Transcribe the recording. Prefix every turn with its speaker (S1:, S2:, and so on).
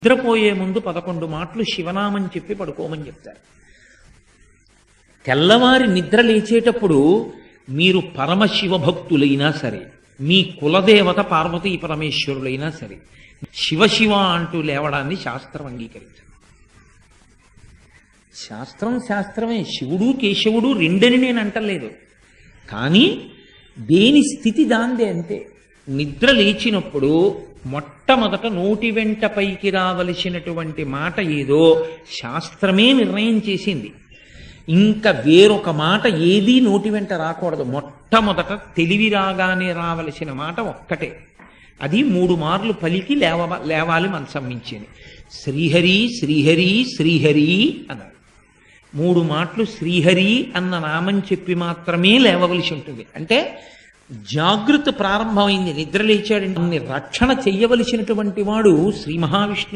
S1: నిద్రపోయే ముందు 11 మాటలు శివనామం చెప్పి పడుకోమని చెప్తారు. తెల్లవారి నిద్ర లేచేటప్పుడు మీరు పరమశివ భక్తులైనా సరే, మీ కులదేవత పార్వతీ పరమేశ్వరులైనా సరే, శివ అంటూ లేవడాన్ని శాస్త్రం అంగీకరించదు. శాస్త్రమే. శివుడు కేశవుడు రెండని నేను అంటలేదు. కానీ దేని స్థితి దాందే అంతే. నిద్ర లేచినప్పుడు మొట్టమొదట నోటి వెంట పైకి రావలసినటువంటి మాట ఏదో శాస్త్రమే నిర్ణయం చేసింది. ఇంకా వేరొక మాట ఏదీ నోటి వెంట రాకూడదు. మొట్టమొదట తెలివి రాగానే రావలసిన మాట ఒక్కటే. అది 3 మార్లు పలికి లేవాలి మనసం మించేని. శ్రీహరి శ్రీహరి శ్రీహరి అన్నారు. 3 మాటలు శ్రీహరి అన్న నామం చెప్పి మాత్రమే లేవవలసి ఉంటుంది. అంటే జాగృతి ప్రారంభమైంది. నిద్ర లేచాడంటే రక్షణ చెయ్యవలసినటువంటి వాడు శ్రీ మహావిష్ణువు.